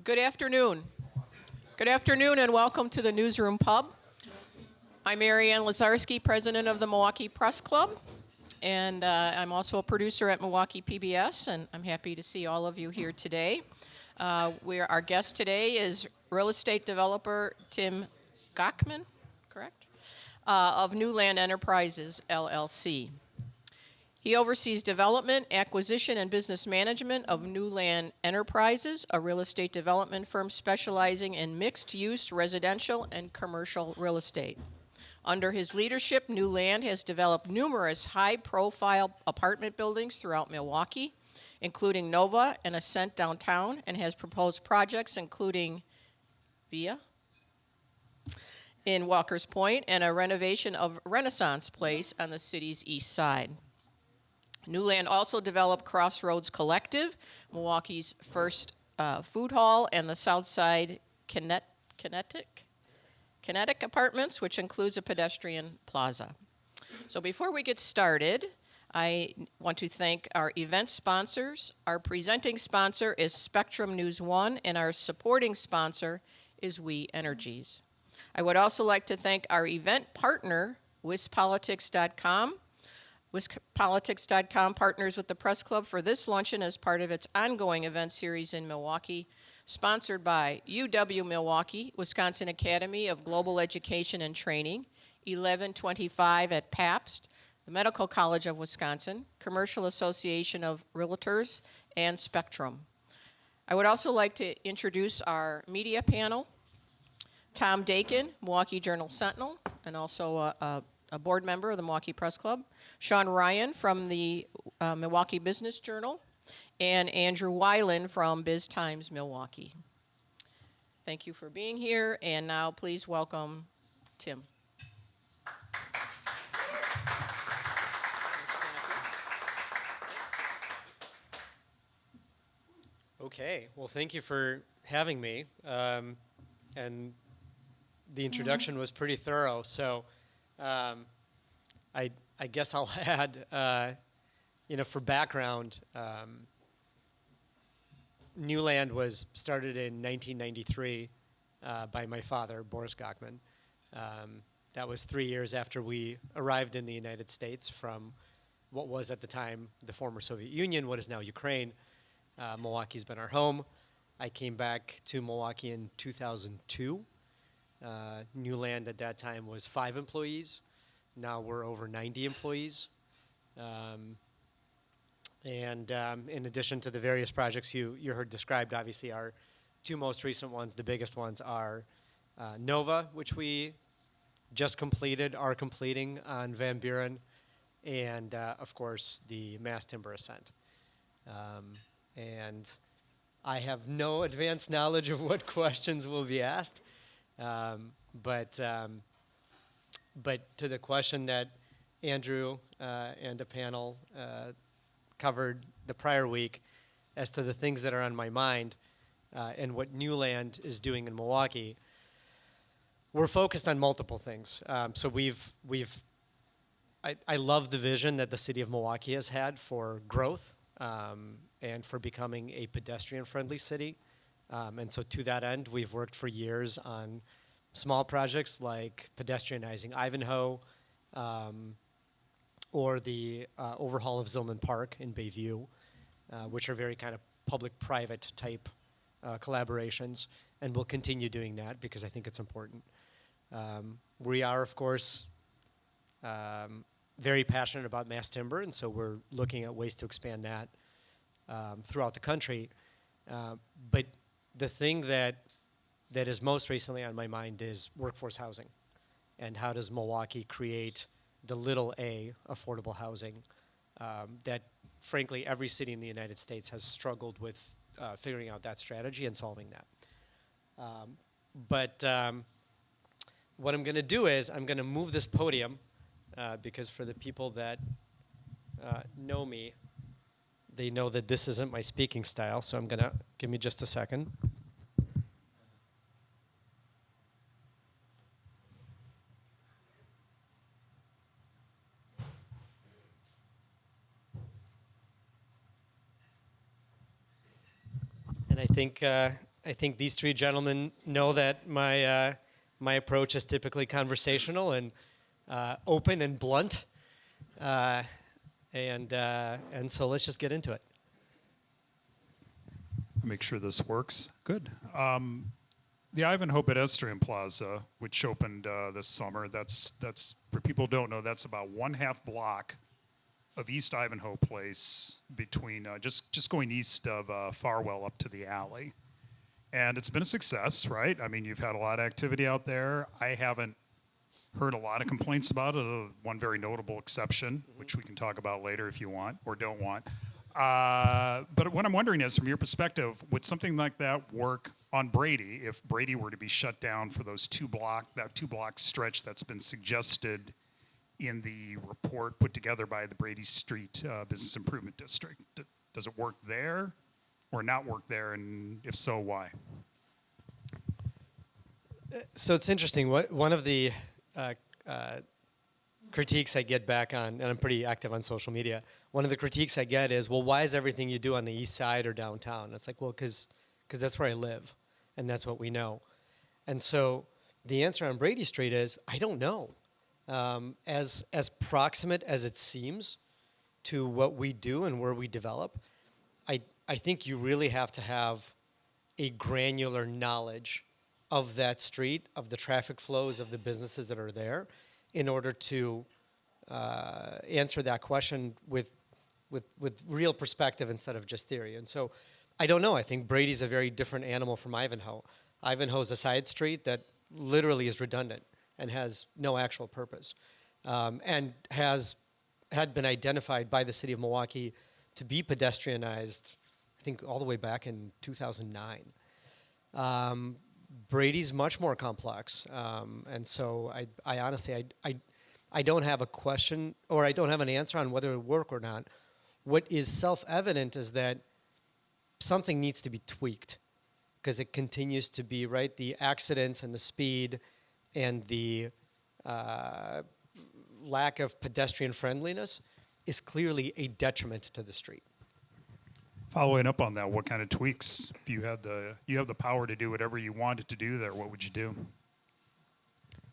Good afternoon. Good afternoon and welcome to the Newsroom Pub. I'm Mary Ann Lazarski, president of the Milwaukee Press Club, and I'm also a producer at Milwaukee PBS, and I'm happy to see all of you here today. Our guest today is real estate developer Tim Gokhman, correct? Of Land Enterprises LLC. He oversees development, acquisition, and business management of Land Enterprises, a real estate development firm specializing in mixed-use residential and commercial real estate. Under his leadership, Land has developed numerous high-profile apartment buildings throughout Milwaukee, including Nova and Ascent downtown, and has proposed projects including Via in Walker's Point and a renovation of Renaissance Place on the city's east side. Land also developed Crossroads Collective, Milwaukee's first food hall, and the South Side Kinetik Apartments, which includes a pedestrian plaza. So before we get started, I want to thank our event sponsors. Our presenting sponsor is Spectrum News 1, and our supporting sponsor is We Energies. I would also like to thank our event partner, WisPolitics.com. WisPolitics.com partners with the Press Club for this luncheon as part of its ongoing event series in Milwaukee, sponsored by UW-Milwaukee, Wisconsin Academy of Global Education and Training, 1125 at Pabst, the Medical College of Wisconsin, Commercial Association of Realtors, and Spectrum. I would also like to introduce our media panel, Tom Dakin, Milwaukee Journal-Sentinel, and also a board member of the Milwaukee Press Club, Sean Ryan from the Milwaukee Business Journal, and Andrew Weiland from Biz Times Milwaukee. Thank you for being here, and now please welcome Tim. Okay, well, thank you for having me, and the introduction was pretty thorough, so I guess I'll add, for background, Land was started in 1993 by my father, Boris Gokhman. That was 3 years after we arrived in the United States from what was at the time the former Soviet Union, what is now Ukraine. Milwaukee's been our home. I came back to Milwaukee in 2002. Land at that time was 5 employees. Now we're over 90 employees. In addition to the various projects you heard described, obviously our 2 most recent ones, the biggest ones are Nova, which we just are completing on Van Buren, and of course the Mass Timber Ascent. And I have no advanced knowledge of what questions will be asked. But to the question that Andrew and the panel covered the prior week as to the things that are on my mind and what Land is doing in Milwaukee, we're focused on multiple things. So I love the vision that the city of Milwaukee has had for growth and for becoming a pedestrian-friendly city. And so to that end, we've worked for years on small projects like pedestrianizing Ivanhoe or the overhaul of Zillman Park in Bayview, which are very kind of public-private type collaborations, and we'll continue doing that because I think it's important. We are, of course, very passionate about mass timber, and so we're looking at ways to expand that throughout the country. But the thing that is most recently on my mind is workforce housing, and how does Milwaukee create the little a affordable housing that, frankly, every city in the United States has struggled with figuring out that strategy and solving that. But what I'm going to do is I'm going to move this podium because for the people that know me, they know that this isn't my speaking style, so I'm going to, give me just a second. And I think I think these three gentlemen know that my approach is typically conversational and open and blunt, and so let's just get into it. Make sure this works. Good. The Ivanhoe Pedestrian Plaza, which opened this summer, that's for people who don't know, that's about 1/2 block of East Ivanhoe Place between just going east of Farwell up to the alley. And it's been a success, right? I mean, you've had a lot of activity out there. I haven't heard a lot of complaints about it. One very notable exception, which we can talk about later if you want or don't want. But what I'm wondering is, from your perspective, would something like that work on Brady if Brady were to be shut down for that 2-block stretch that's been suggested in the report put together by the Brady Street Business Improvement District? Does it work there or not work there, and if so, why? So it's interesting. One of the critiques I get back on, and I'm pretty active on social media, one of the critiques I get is, well, why is everything you do on the east side or downtown? And it's like, well, because that's where I live, and that's what we know. And so the answer on Brady Street is, I don't know. As proximate as it seems to what we do and where we develop, I think you really have to have a granular knowledge of that street, of the traffic flows, of the businesses that are there, in order to answer that question with real perspective instead of just theory. And so I don't know. I think Brady's a very different animal from Ivanhoe. Ivanhoe's a side street that literally is redundant and has no actual purpose, and had been identified by the city of Milwaukee to be pedestrianized, I think, all the way back in 2009. Brady's much more complex, and so I honestly, I don't have a question, or I don't have an answer on whether it will work or not. What is self-evident is that something needs to be tweaked, because it continues to be, right, the accidents and the speed and the lack of pedestrian friendliness is clearly a detriment to the street. Following up on that, what kind of tweaks? If you have the power to do whatever you wanted to do there, what would you do?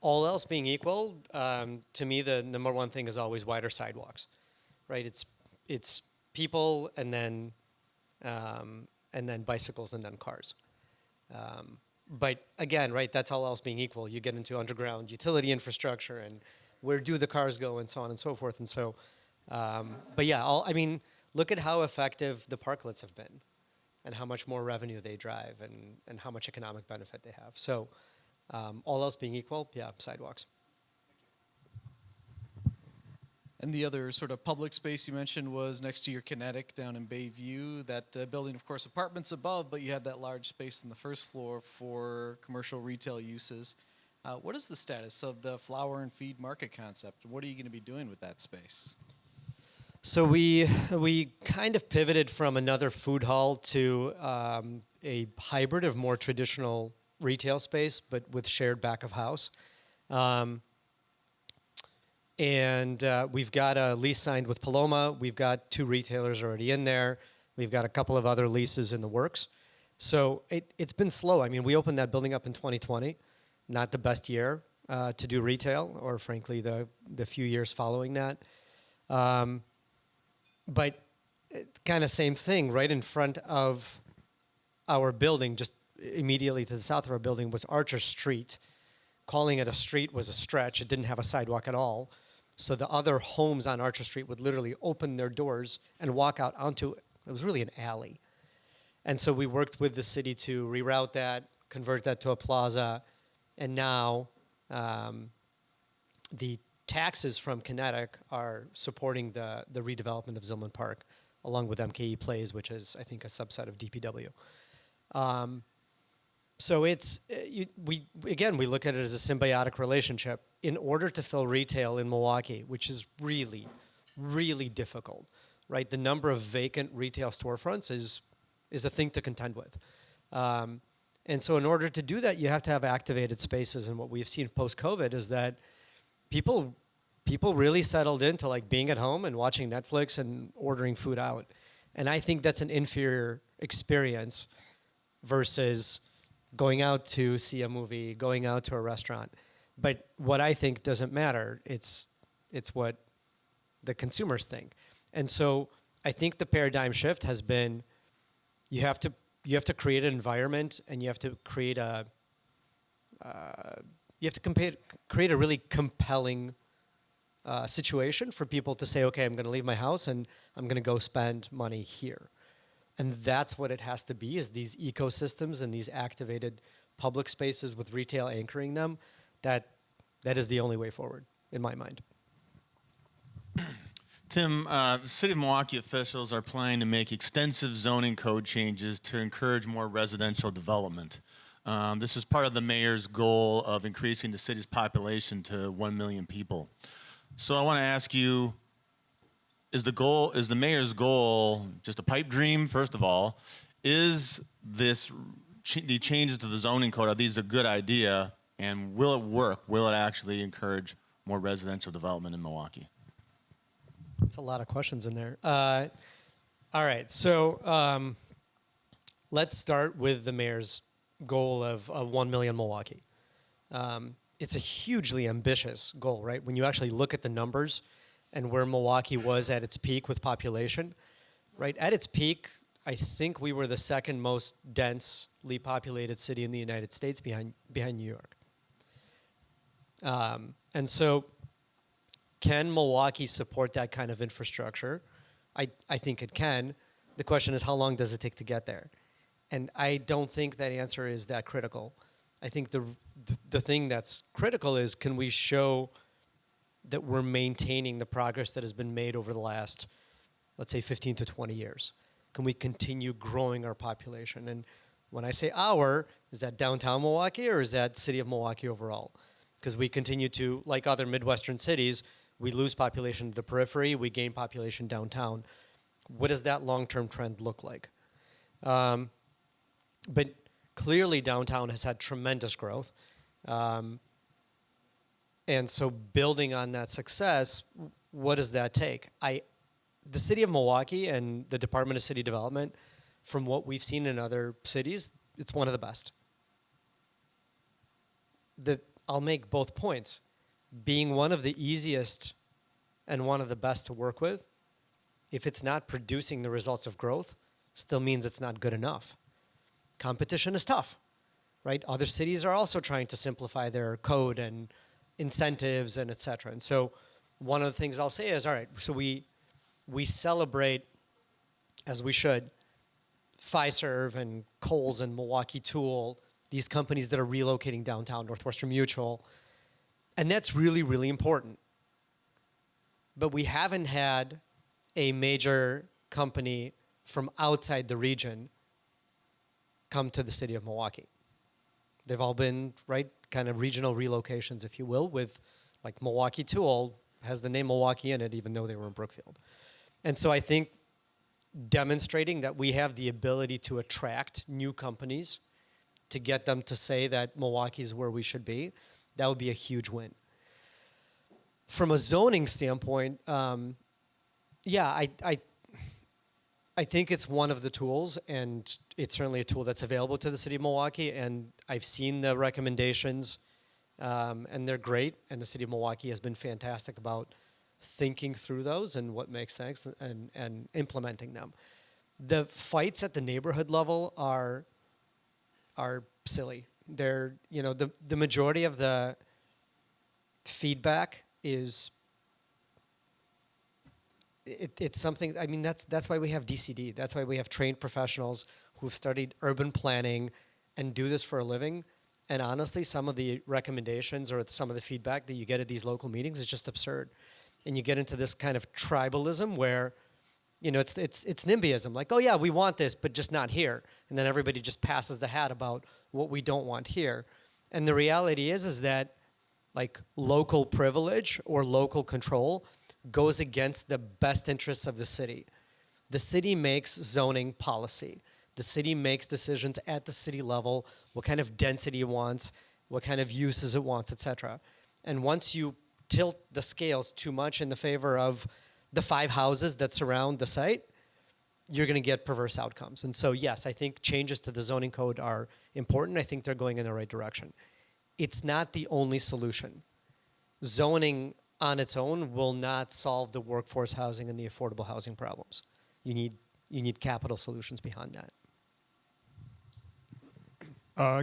All else being equal, to me, the number one thing is always wider sidewalks, right? It's people and then bicycles and then cars. But again, right, that's all else being equal. You get into underground utility infrastructure and where do the cars go and so on and so forth. And so, but yeah, look at how effective the parklets have been and how much more revenue they drive and how much economic benefit they have. So all else being equal, yeah, sidewalks. And the other sort of public space you mentioned was next to your Kinetik down in Bayview. That building, of course, apartments above, but you had that large space in the first floor for commercial retail uses. What is the status of the flower and feed market concept? What are you going to be doing with that space? So we kind of pivoted from another food hall to a hybrid of more traditional retail space, but with shared back of house. And we've got a lease signed with Paloma. We've got 2 retailers already in there. We've got a couple of other leases in the works. So it's been slow. I mean, we opened that building up in 2020, not the best year to do retail, or frankly, the few years following that. But kind of same thing, right in front of our building, just immediately to the south of our building, was Archer Street. Calling it a street was a stretch. It didn't have a sidewalk at all. So the other homes on Archer Street would literally open their doors and walk out onto it. It was really an alley. And so we worked with the city to reroute that, convert that to a plaza, and now the taxes from Kinetik are supporting the redevelopment of Zillman Park, along with MKE Plays, which is, I think, a subset of DPW. So we look at it as a symbiotic relationship. In order to fill retail in Milwaukee, which is really, really difficult, right? The number of vacant retail storefronts is a thing to contend with. And so in order to do that, you have to have activated spaces. And what we've seen post-COVID is that people really settled into like being at home and watching Netflix and ordering food out. And I think that's an inferior experience versus going out to see a movie, going out to a restaurant. But what I think doesn't matter. It's what the consumers think. And so I think the paradigm shift has been you have to create an environment, and you have to create a create a really compelling situation for people to say, okay, I'm going to leave my house and I'm going to go spend money here. And that's what it has to be, is these ecosystems and these activated public spaces with retail anchoring them. That is the only way forward, in my mind. Tim, City of Milwaukee officials are planning to make extensive zoning code changes to encourage more residential development. This is part of the mayor's goal of increasing the city's population to 1 million people. So I want to ask you, is the mayor's goal just a pipe dream, first of all? Is the changes to the zoning code, are these a good idea? And will it work? Will it actually encourage more residential development in Milwaukee? That's a lot of questions in there. All right, so let's start with the mayor's goal of 1 million Milwaukee. It's a hugely ambitious goal, right? When you actually look at the numbers and where Milwaukee was at its peak with population, right? At its peak, I think we were the second most densely populated city in the United States behind New York. And so can Milwaukee support that kind of infrastructure? I think it can. The question is, how long does it take to get there? And I don't think that answer is that critical. I think the thing that's critical is, can we show that we're maintaining the progress that has been made over the last, let's say, 15 to 20 years? Can we continue growing our population? And when I say our, is that downtown Milwaukee, or is that city of Milwaukee overall? Because we continue to, like other Midwestern cities, we lose population to the periphery, we gain population downtown. What does that long-term trend look like? But clearly downtown has had tremendous growth. And so building on that success, what does that take? The city of Milwaukee and the Department of City Development, from what we've seen in other cities, it's one of the best. I'll make both points. Being one of the easiest and one of the best to work with, if it's not producing the results of growth, still means it's not good enough. Competition is tough, right? Other cities are also trying to simplify their code and incentives and et cetera. And so one of the things I'll say is, all right, so we celebrate, as we should, Fiserv and Kohl's and Milwaukee Tool, these companies that are relocating downtown, Northwestern Mutual, and that's really, really important. But we haven't had a major company from outside the region come to the city of Milwaukee. They've all been, right, kind of regional relocations, if you will, with like Milwaukee Tool has the name Milwaukee in it, even though they were in Brookfield. And so I think demonstrating that we have the ability to attract new companies, to get them to say that Milwaukee is where we should be, that would be a huge win. From a zoning standpoint, I think it's one of the tools, and it's certainly a tool that's available to the city of Milwaukee, and I've seen the recommendations, and they're great, and the city of Milwaukee has been fantastic about thinking through those and what makes sense and implementing them. The fights at the neighborhood level are silly. They're, the majority of the feedback is it's something, I mean, that's why we have DCD. That's why we have trained professionals who've studied urban planning and do this for a living. And honestly, some of the recommendations or some of the feedback that you get at these local meetings is just absurd. And you get into this kind of tribalism where, it's NIMBYism. Like, oh yeah, we want this, but just not here. And then everybody just passes the hat about what we don't want here. And the reality is that like local privilege or local control goes against the best interests of the city. The city makes zoning policy. The city makes decisions at the city level, what kind of density it wants, what kind of uses it wants, et cetera. And once you tilt the scales too much in the favor of the 5 houses that surround the site, you're going to get perverse outcomes. And so, yes, I think changes to the zoning code are important. I think they're going in the right direction. It's not the only solution. Zoning on its own will not solve the workforce housing and the affordable housing problems. You need capital solutions behind that.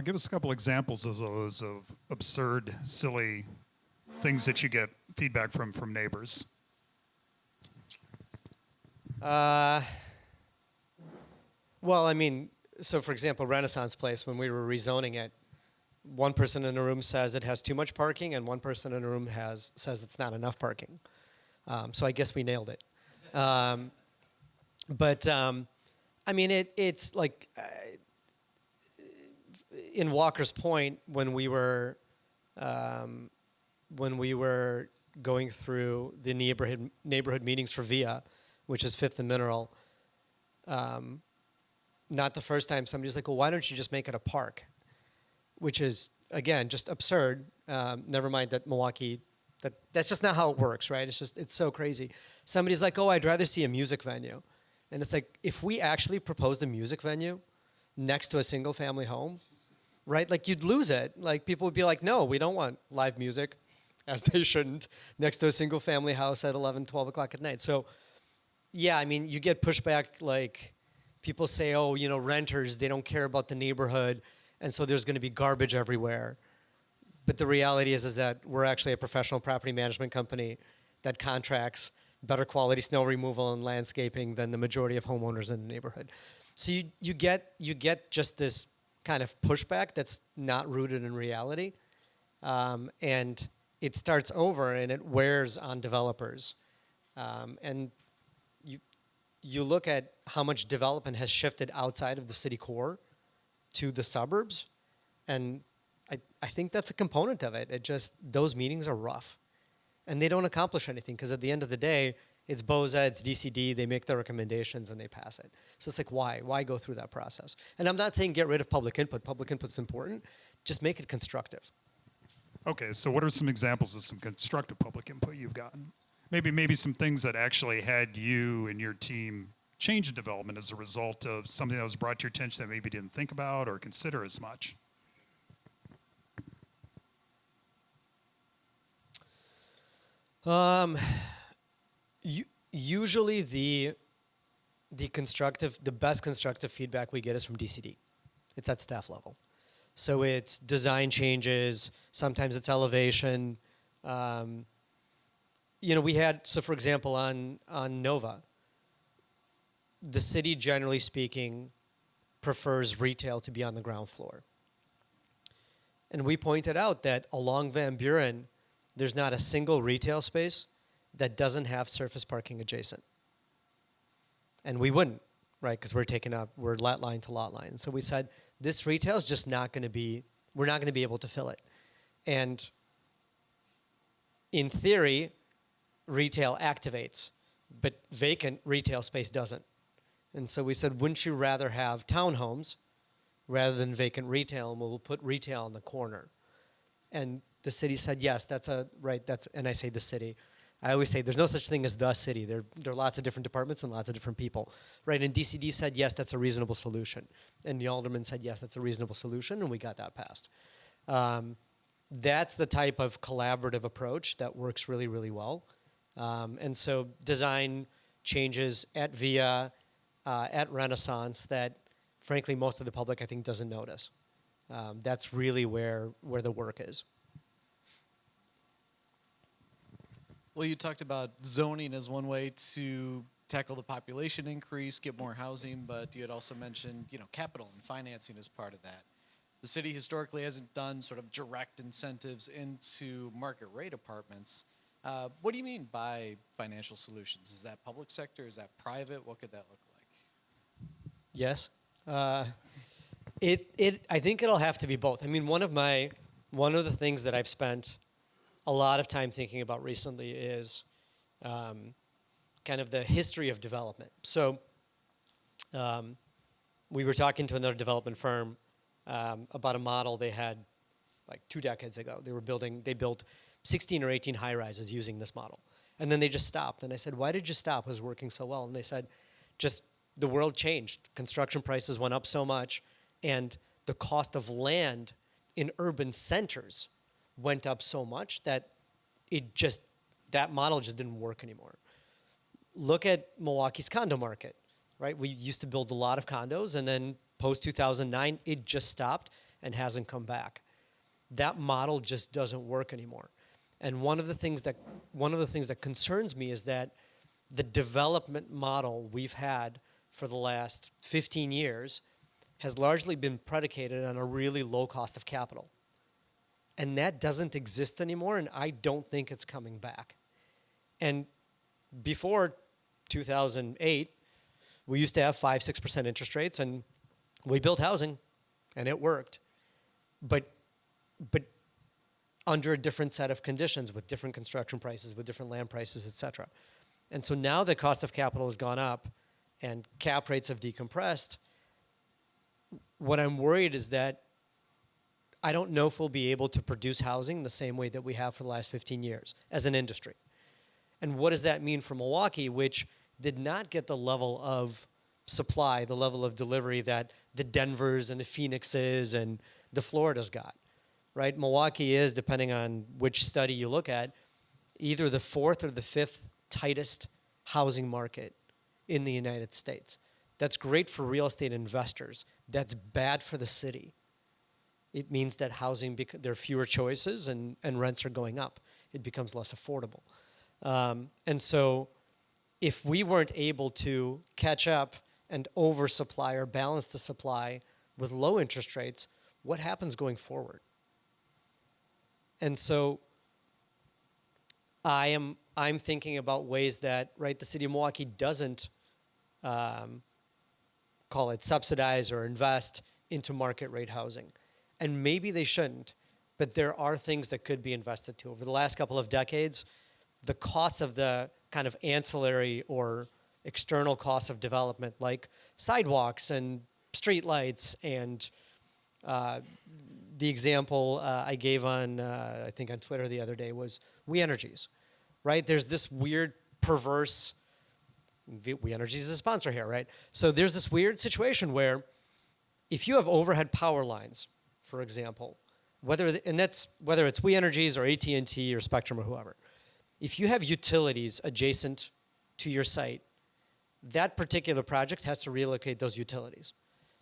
Give us a couple examples of those of absurd, silly things that you get feedback from neighbors. Well, I mean, so for example, Renaissance Place, when we were rezoning it, one person in the room says it has too much parking, and one person in the room says it's not enough parking. So I guess we nailed it. I mean, it's like in Walker's Point when we were going through the neighborhood meetings for VIA, which is Fifth and Mineral. Not the first time somebody's like, well, why don't you just make it a park? Which is, again, just absurd. Never mind that Milwaukee, that's just not how it works, right? It's so crazy. Somebody's like, oh, I'd rather see a music venue. And it's like, if we actually proposed a music venue next to a single family home, right? Like you'd lose it. Like people would be like, no, we don't want live music, as they shouldn't, next to a single family house at 11, 12 o'clock at night. So yeah, I mean, you get pushback like people say, oh, you know, renters, they don't care about the neighborhood. And so there's going to be garbage everywhere. But the reality is that we're actually a professional property management company that contracts better quality snow removal and landscaping than the majority of homeowners in the neighborhood. So you get just this kind of pushback that's not rooted in reality. And it starts over and it wears on developers. And you look at how much development has shifted outside of the city core to the suburbs, and I think that's a component of it. Those meetings are rough, and they don't accomplish anything because at the end of the day, it's BOZA, it's DCD, they make their recommendations and they pass it. So it's like, why? Why go through that process? And I'm not saying get rid of public input. Public input's important. Just make it constructive. Okay, so what are some examples of some constructive public input you've gotten? Maybe some things that actually had you and your team change in development as a result of something that was brought to your attention that maybe you didn't think about or consider as much. Usually the best constructive feedback we get is from DCD. It's at staff level. So it's design changes, sometimes it's elevation. For example, on Nova, the city, generally speaking, prefers retail to be on the ground floor. And we pointed out that along Van Buren, there's not a single retail space that doesn't have surface parking adjacent. And we wouldn't, right? Because we're lot line to lot line. So we said, this retail is just not going to be, we're not going to be able to fill it. And in theory, retail activates, but vacant retail space doesn't. And so we said, wouldn't you rather have townhomes rather than vacant retail? And we'll put retail in the corner. And the city said, yes, and I say the city. I always say there's no such thing as the city. There are lots of different departments and lots of different people, right? And DCD said, yes, that's a reasonable solution. And the alderman said, yes, that's a reasonable solution, and we got that passed. That's the type of collaborative approach that works really, really well. And so design changes at VIA, at Renaissance that, frankly, most of the public, I think, doesn't notice. That's really where the work is. Well, you talked about zoning as one way to tackle the population increase, get more housing, but you had also mentioned, capital and financing as part of that. The city historically hasn't done sort of direct incentives into market rate apartments. What do you mean by financial solutions? Is that public sector? Is that private? What could that look like? Yes. I think it'll have to be both. I mean, one of the things that I've spent a lot of time thinking about recently is kind of the history of development. So we were talking to another development firm about a model they had like 2 decades ago. They built 16 or 18 high-rises using this model. And then they just stopped. And I said, why did you stop? It was working so well. And they said, just the world changed. Construction prices went up so much, and the cost of land in urban centers went up so much that that model just didn't work anymore. Look at Milwaukee's condo market, right? We used to build a lot of condos, and then post-2009, it just stopped and hasn't come back. That model just doesn't work anymore. And one of the things that concerns me is that the development model we've had for the last 15 years has largely been predicated on a really low cost of capital. And that doesn't exist anymore, and I don't think it's coming back. And before 2008, we used to have 5-6% interest rates, and we built housing, and it worked. But under a different set of conditions, with different construction prices, with different land prices, et cetera. And so now the cost of capital has gone up, and cap rates have decompressed. What I'm worried is that I don't know if we'll be able to produce housing the same way that we have for the last 15 years as an industry. And what does that mean for Milwaukee, which did not get the level of supply, the level of delivery that the Denvers and the Phoenixes and the Floridas got, right? Milwaukee is, depending on which study you look at, either the 4th or the 5th tightest housing market in the United States. That's great for real estate investors. That's bad for the city. It means that housing, there are fewer choices and rents are going up. It becomes less affordable. And so if we weren't able to catch up and oversupply or balance the supply with low interest rates, what happens going forward? And so I'm thinking about ways that, right, the city of Milwaukee doesn't call it subsidize or invest into market rate housing. And maybe they shouldn't, but there are things that could be invested to. Over the last couple of decades, the costs of the kind of ancillary or external costs of development, like sidewalks and streetlights, and the example I gave on, I think on Twitter the other day was We Energies, right? There's this weird, perverse, We Energies is a sponsor here, right? So there's this weird situation where if you have overhead power lines, for example, whether it's We Energies or AT&T or Spectrum or whoever, if you have utilities adjacent to your site, that particular project has to relocate those utilities.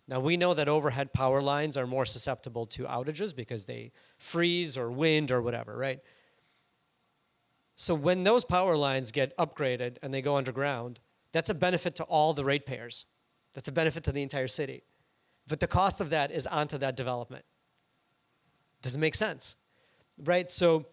Now, we know that overhead power lines are more susceptible to outages because they freeze or wind or whatever, right? So when those power lines get upgraded and they go underground, that's a benefit to all the ratepayers. That's a benefit to the entire city. But the cost of that is onto that development. Does it make sense? Right? So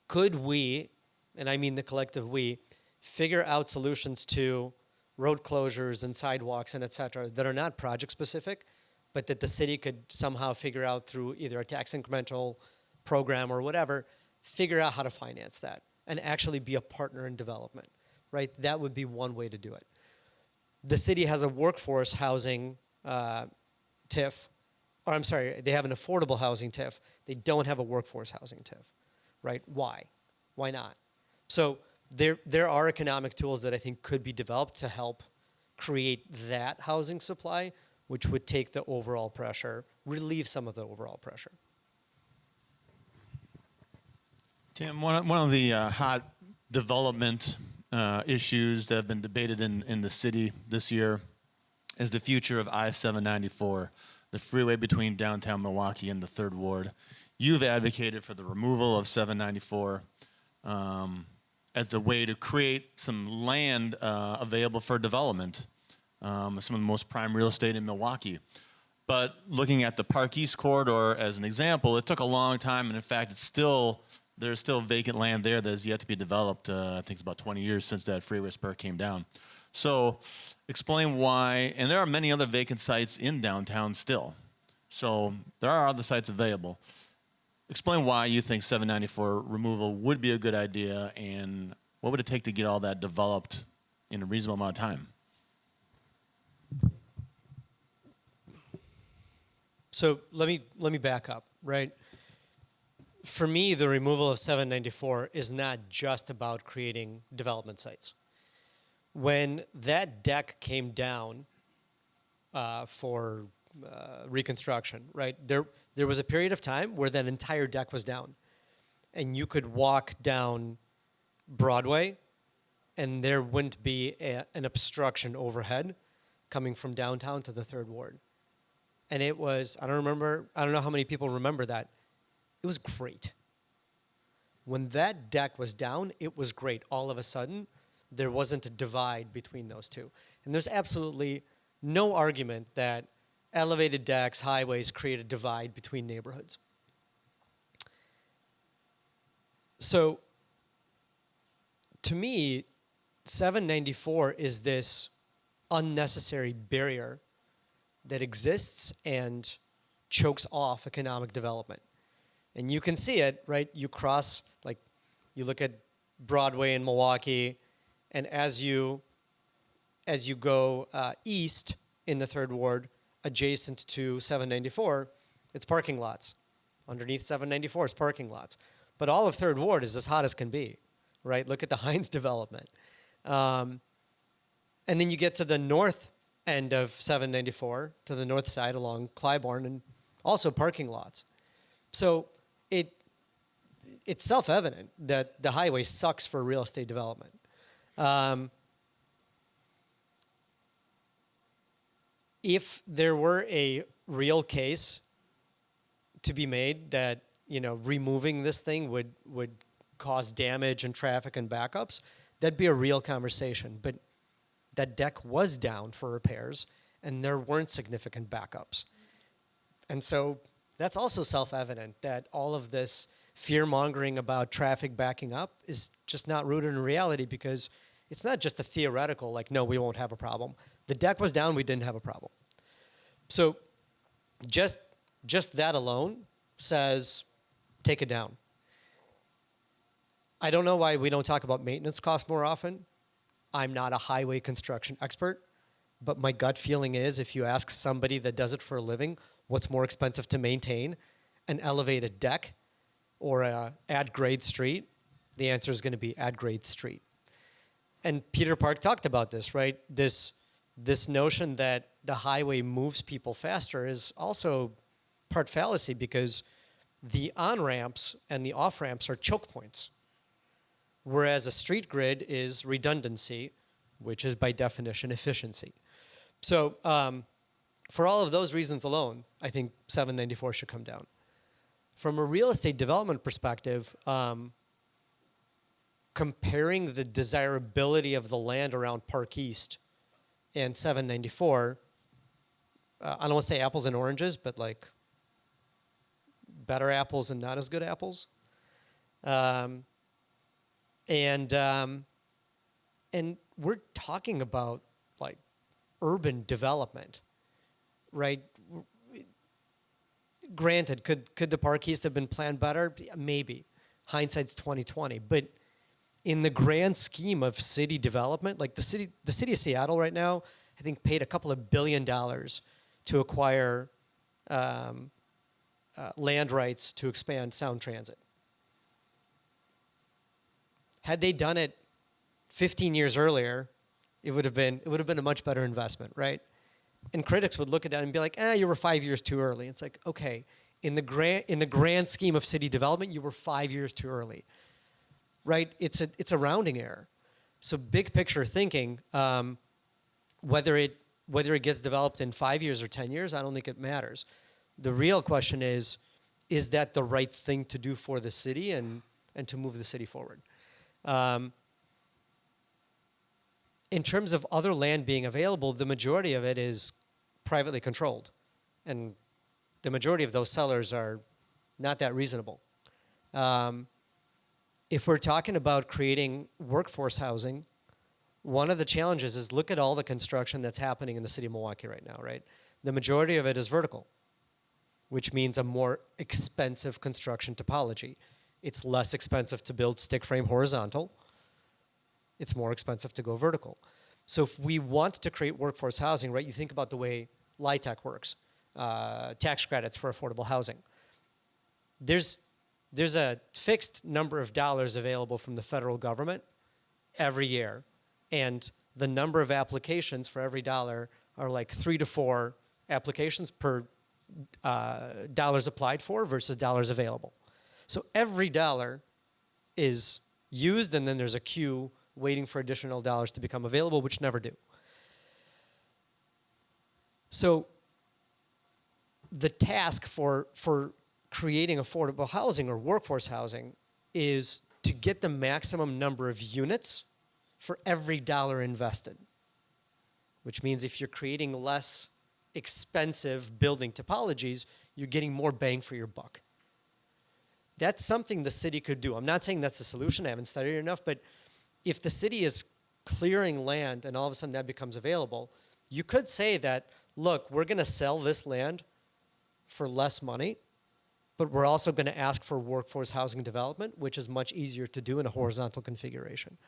could we, and I mean the collective we, figure out solutions to road closures and sidewalks and et cetera that are not project specific, but that the city could somehow figure out through either a tax incremental program or whatever, figure out how to finance that and actually be a partner in development, right? That would be one way to do it. The city has a workforce housing TIF, or I'm sorry, they have an affordable housing TIF. They don't have a workforce housing TIF, right? Why? Why not? So there are economic tools that I think could be developed to help create that housing supply, which would take the overall pressure, relieve some of the overall pressure. Tim, one of the hot development issues that have been debated in the city this year is the future of I-794, the freeway between downtown Milwaukee and the 3rd Ward. You've advocated for the removal of 794 as a way to create some land available for development, some of the most prime real estate in Milwaukee. But looking at the Park East corridor as an example, it took a long time, and in fact, there's still vacant land there that has yet to be developed. I think it's about 20 years since that freeway spur came down. So explain why, and there are many other vacant sites in downtown still. So there are other sites available. Explain why you think 794 removal would be a good idea, and what would it take to get all that developed in a reasonable amount of time? So let me back up, right? For me, the removal of 794 is not just about creating development sites. When that deck came down for reconstruction, right, there was a period of time where that entire deck was down. And you could walk down Broadway, and there wouldn't be an obstruction overhead coming from downtown to the Third Ward. And it was, I don't know how many people remember that. It was great. When that deck was down, it was great. All of a sudden, there wasn't a divide between those two. And there's absolutely no argument that elevated decks, highways create a divide between neighborhoods. So, to me, 794 is this unnecessary barrier that exists and chokes off economic development. And you can see it, right? You cross, like, you look at Broadway in Milwaukee, and as you go east in the Third Ward, adjacent to 794, it's parking lots. Underneath 794 is parking lots. But all of Third Ward is as hot as can be, right? Look at the Heinz development. And then you get to the north end of 794, to the north side along Clybourne, and also parking lots. So it's self-evident that the highway sucks for real estate development. If there were a real case to be made that, you know, removing this thing would cause damage and traffic and backups, that'd be a real conversation. But that deck was down for repairs, and there weren't significant backups. And so that's also self-evident that all of this fear-mongering about traffic backing up is just not rooted in reality, because it's not just a theoretical, like, no, we won't have a problem. The deck was down, we didn't have a problem. So just that alone says, take it down. I don't know why we don't talk about maintenance costs more often. I'm not a highway construction expert, but my gut feeling is if you ask somebody that does it for a living what's more expensive to maintain, an elevated deck or a at-grade street, the answer is going to be at-grade street. And Peter Park talked about this, right? This notion that the highway moves people faster is also part fallacy, because the on-ramps and the off-ramps are choke points, whereas a street grid is redundancy, which is by definition efficiency. So for all of those reasons alone, I think 794 should come down. From a real estate development perspective, comparing the desirability of the land around Park East and 794, I don't want to say apples and oranges, but like better apples and not as good apples. And we're talking about like urban development, right? Granted, could the Park East have been planned better? Maybe. Hindsight's 20/20. But in the grand scheme of city development, like the city of Seattle right now, I think paid a couple of $1 billion to acquire land rights to expand Sound Transit. Had they done it 15 years earlier, it would have been a much better investment, right? And critics would look at that and be like, you were 5 years too early. It's like, okay, in the grand scheme of city development, you were 5 years too early, right? It's a rounding error. So big picture thinking, whether it gets developed in 5 years or 10 years, I don't think it matters. The real question is that the right thing to do for the city and to move the city forward? In terms of other land being available, the majority of it is privately controlled. And the majority of those sellers are not that reasonable. If we're talking about creating workforce housing, one of the challenges is look at all the construction that's happening in the city of Milwaukee right now, right? The majority of it is vertical, which means a more expensive construction topology. It's less expensive to build stick frame horizontal. It's more expensive to go vertical. So if we want to create workforce housing, right, you think about the way LIHTC works, tax credits for affordable housing. There's a fixed number of dollars available from the federal government every year, and the number of applications for every dollar are like 3 to 4 applications per dollars applied for versus dollars available. So every dollar is used, and then there's a queue waiting for additional dollars to become available, which never do. So the task for creating affordable housing or workforce housing is to get the maximum number of units for every dollar invested, which means if you're creating less expensive building topologies, you're getting more bang for your buck. That's something the city could do. I'm not saying that's the solution. I haven't studied it enough, but if the city is clearing land and all of a sudden that becomes available, you could say that, look, we're going to sell this land for less money, but we're also going to ask for workforce housing development, which is much easier to do in a horizontal configuration.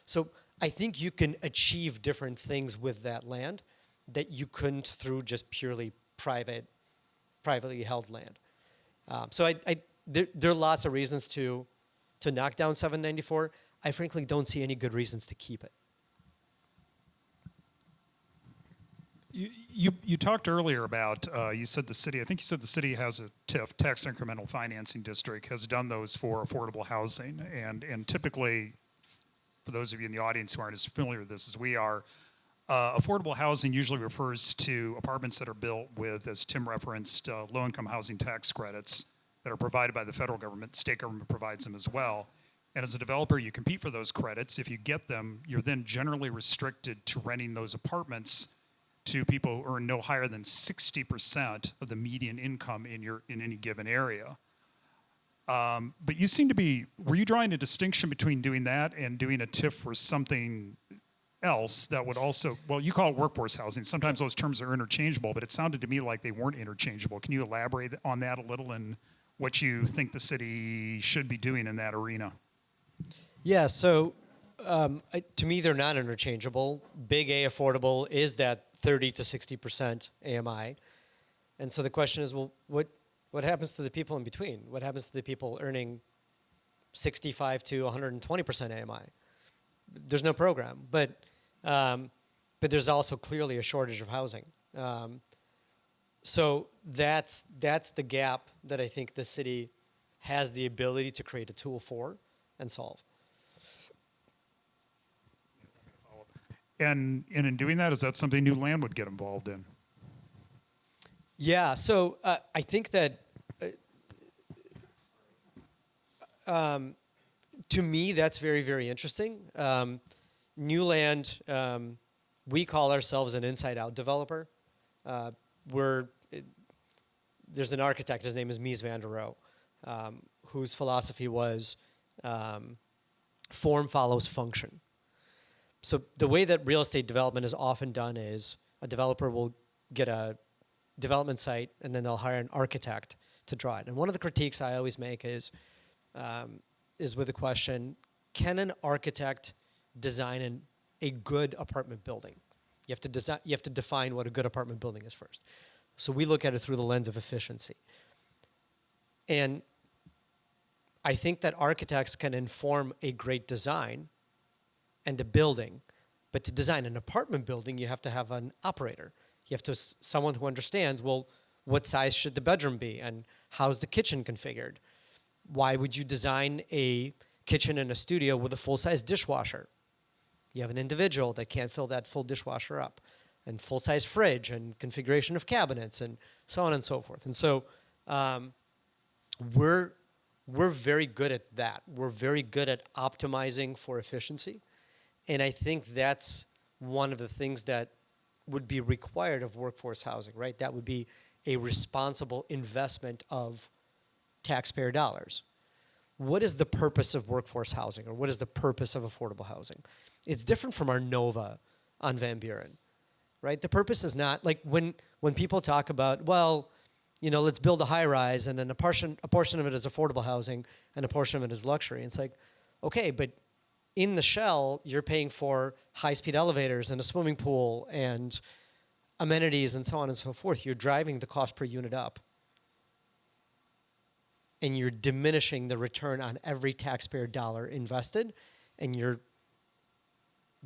So I think you can achieve different things with that land that you couldn't through just purely privately held land. There are lots of reasons to knock down 794. I frankly don't see any good reasons to keep it. You talked earlier about, you said the city, I think you said the city has a TIF, tax incremental financing district, has done those for affordable housing. And typically, for those of you in the audience who aren't as familiar with this as we are, affordable housing usually refers to apartments that are built with, as Tim referenced, low-income housing tax credits that are provided by the federal government. The state government provides them as well. And as a developer, you compete for those credits. If you get them, you're then generally restricted to renting those apartments to people who earn no higher than 60% of the median income in any given area. But you seem to be, were you drawing a distinction between doing that and doing a TIF for something else that would also, well, you call it workforce housing. Sometimes those terms are interchangeable, but it sounded to me like they weren't interchangeable. Can you elaborate on that a little and what you think the city should be doing in that arena? Yeah, so to me, they're not interchangeable. Big A affordable is that 30 to 60% AMI. And so the question is, well, what happens to the people in between? What happens to the people earning 65 to 120% AMI? There's no program, but there's also clearly a shortage of housing. So that's the gap that I think the city has the ability to create a tool for and solve. And in doing that, is that something New Land would get involved in? Yeah, so I think that to me, that's very, very interesting. New Land, we call ourselves an inside-out developer. There's an architect, his name is Mies van der Rohe, whose philosophy was form follows function. So the way that real estate development is often done is a developer will get a development site and then they'll hire an architect to draw it. And one of the critiques I always make is with the question, can an architect design a good apartment building? You have to define what a good apartment building is first. So we look at it through the lens of efficiency. And I think that architects can inform a great design and a building, but to design an apartment building, you have to have an operator. You have to someone who understands, well, what size should the bedroom be, and how's the kitchen configured? Why would you design a kitchen and a studio with a full-size dishwasher? You have an individual that can't fill that full dishwasher up, and full-size fridge, and configuration of cabinets, and so on and so forth. And so we're very good at that. We're very good at optimizing for efficiency. And I think that's one of the things that would be required of workforce housing, right? That would be a responsible investment of taxpayer dollars. What is the purpose of workforce housing, or what is the purpose of affordable housing? It's different from our Nova on Van Buren, right? The purpose is not, like when people talk about, well, you know, let's build a high rise and then a portion of it is affordable housing and a portion of it is luxury. It's like, okay, but in the shell, you're paying for high-speed elevators and a swimming pool and amenities and so on and so forth. You're driving the cost per unit up. And you're diminishing the return on every taxpayer dollar invested. And you're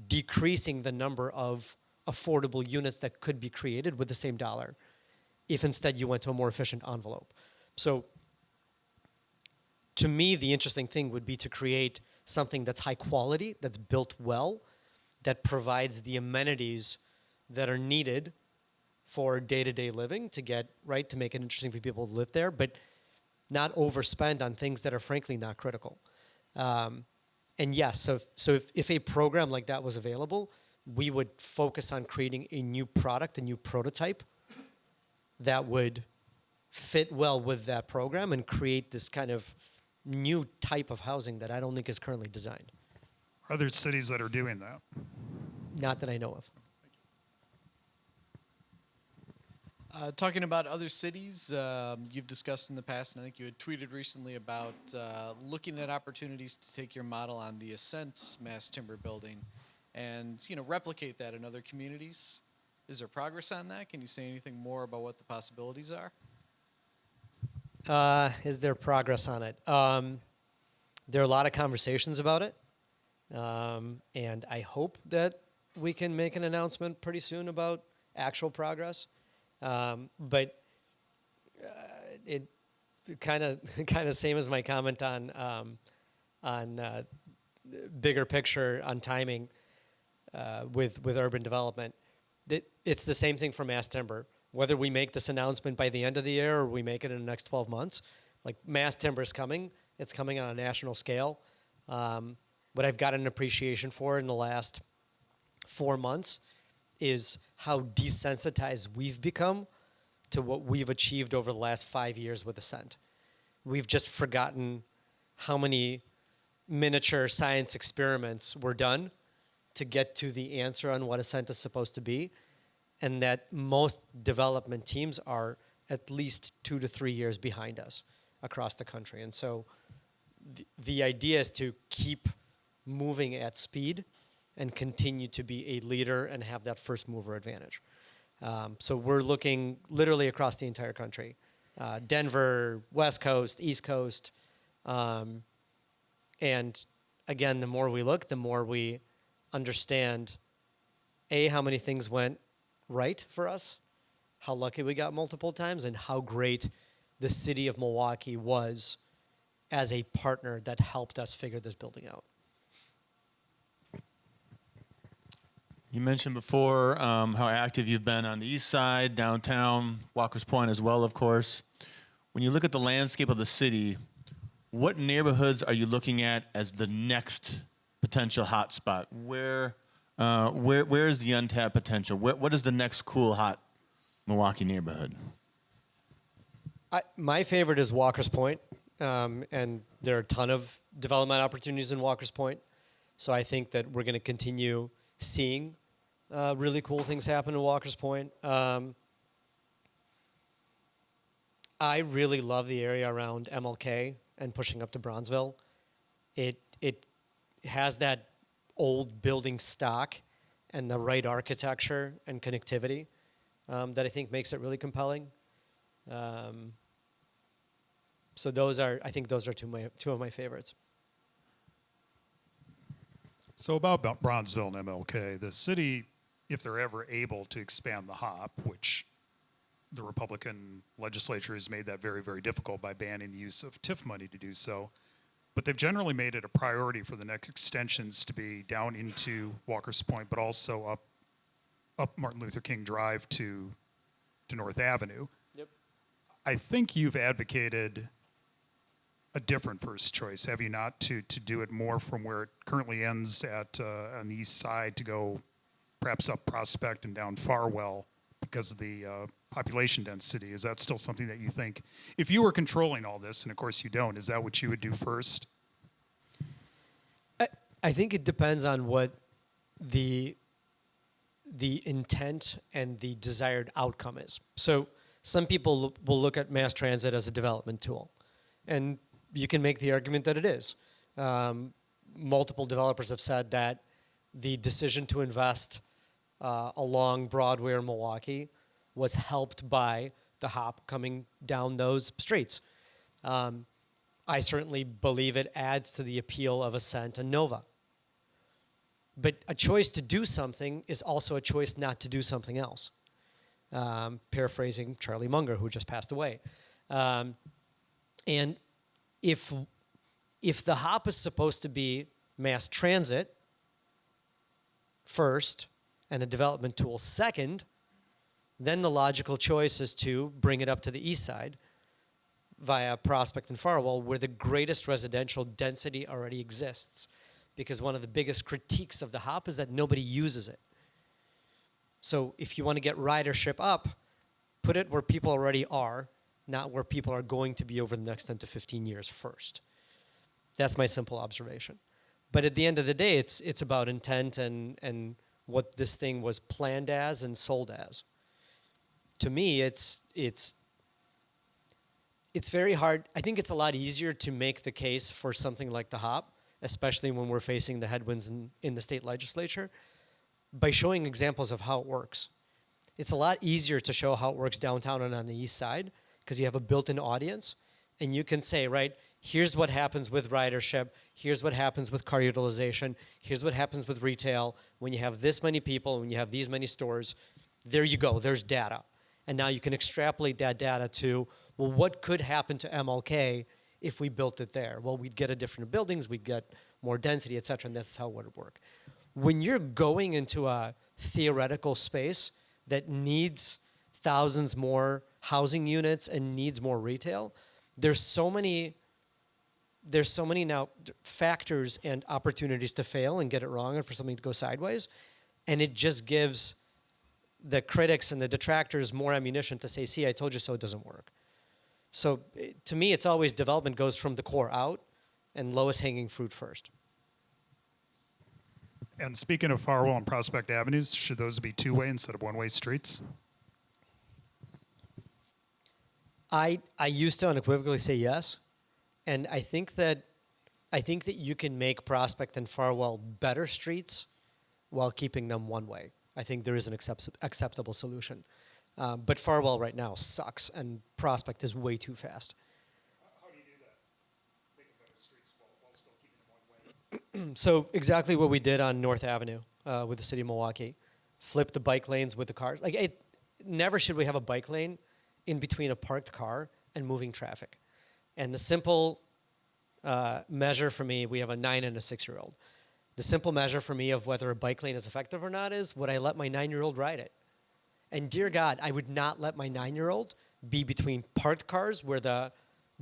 decreasing the number of affordable units that could be created with the same dollar if instead you went to a more efficient envelope. So to me, the interesting thing would be to create something that's high quality, that's built well, that provides the amenities that are needed for day-to-day living to get, right, to make it interesting for people to live there, but not overspend on things that are frankly not critical. And yes, so if a program like that was available, we would focus on creating a new product, a new prototype that would fit well with that program and create this kind of new type of housing that I don't think is currently designed. Are there cities that are doing that? Not that I know of. Talking about other cities, you've discussed in the past, and I think you had tweeted recently about looking at opportunities to take your model on the Ascent mass timber building and replicate that in other communities. Is there progress on that? Can you say anything more about what the possibilities are? Is there progress on it? There are a lot of conversations about it, and I hope that we can make an announcement pretty soon about actual progress. But it kind of same as my comment on bigger picture on timing with urban development. It's the same thing for mass timber. Whether we make this announcement by the end of the year or we make it in the next 12 months, like mass timber is coming. It's coming on a national scale. What I've got an appreciation for in the last 4 months is how desensitized we've become to what we've achieved over the last 5 years with Ascent. We've just forgotten how many miniature science experiments were done to get to the answer on what Ascent is supposed to be, and that most development teams are at least 2 to 3 years behind us across the country. And so the idea is to keep moving at speed and continue to be a leader and have that first mover advantage. So we're looking literally across the entire country. Denver, West Coast, East Coast. And again, the more we look, the more we understand, A, how many things went right for us, how lucky we got multiple times, and how great the city of Milwaukee was as a partner that helped us figure this building out. You mentioned before how active you've been on the east side, downtown, Walker's Point as well, of course. When you look at the landscape of the city, what neighborhoods are you looking at as the next potential hotspot? Where is the untapped potential? What is the next cool, hot Milwaukee neighborhood? My favorite is Walker's Point, and there are a ton of development opportunities in Walker's Point. So I think that we're going to continue seeing really cool things happen in Walker's Point. I really love the area around MLK and pushing up to Bronzeville. It has that old building stock and the right architecture and connectivity that I think makes it really compelling. So I think those are two of my favorites. So about Bronzeville and MLK, the city, if they're ever able to expand the HOP, which the Republican legislature has made that very, very difficult by banning the use of TIF money to do so, but they've generally made it a priority for the next extensions to be down into Walker's Point, but also up Martin Luther King Drive to North Avenue. Yep. I think you've advocated a different first choice, have you not, to do it more from where it currently ends at on the east side to go perhaps up Prospect and down Farwell because of the population density? Is that still something that you think, if you were controlling all this, and of course you don't, is that what you would do first? I think it depends on what the intent and the desired outcome is. So some people will look at mass transit as a development tool, and you can make the argument that it is. Multiple developers have said that the decision to invest along Broadway or Milwaukee was helped by the HOP coming down those streets. I certainly believe it adds to the appeal of Ascent and Nova. But a choice to do something is also a choice not to do something else. Paraphrasing Charlie Munger, who just passed away. And if the hop is supposed to be mass transit first and a development tool second, then the logical choice is to bring it up to the east side via Prospect and Farwell, where the greatest residential density already exists. Because one of the biggest critiques of the hop is that nobody uses it. So if you want to get ridership up, put it where people already are, not where people are going to be over the next 10 to 15 years first. That's my simple observation. But at the end of the day, it's about intent and what this thing was planned as and sold as. To me, it's very hard. I think it's a lot easier to make the case for something like the hop, especially when we're facing the headwinds in the state legislature, by showing examples of how it works. It's a lot easier to show how it works downtown and on the east side because you have a built-in audience, and you can say, right, here's what happens with ridership, here's what happens with car utilization, here's what happens with retail. When you have this many people, when you have these many stores, there you go, there's data. And now you can extrapolate that data to, well, what could happen to MLK if we built it there? Well, we'd get a different buildings, we'd get more density, et cetera, and that's how it would work. When you're going into a theoretical space that needs thousands more housing units and needs more retail, there's so many now factors and opportunities to fail and get it wrong and for something to go sideways, and it just gives the critics and the detractors more ammunition to say, see, I told you so, it doesn't work. So to me, it's always development goes from the core out and lowest hanging fruit first. And speaking of Farwell and Prospect Avenues, should those be two-way instead of one-way streets? I used to unequivocally say yes, and I think that you can make Prospect and Farwell better streets while keeping them one way. I think there is an acceptable solution. But Farwell right now sucks, and Prospect is way too fast. How do you do that? Make them better streets while still keeping them one way? So exactly what we did on North Avenue with the city of Milwaukee. Flip the bike lanes with the cars. Never should we have a bike lane in between a parked car and moving traffic. And the simple measure for me, we have a 9 and a 6-year-old. The simple measure for me of whether a bike lane is effective or not is, would I let my 9-year-old ride it? And dear God, I would not let my 9-year-old be between parked cars where the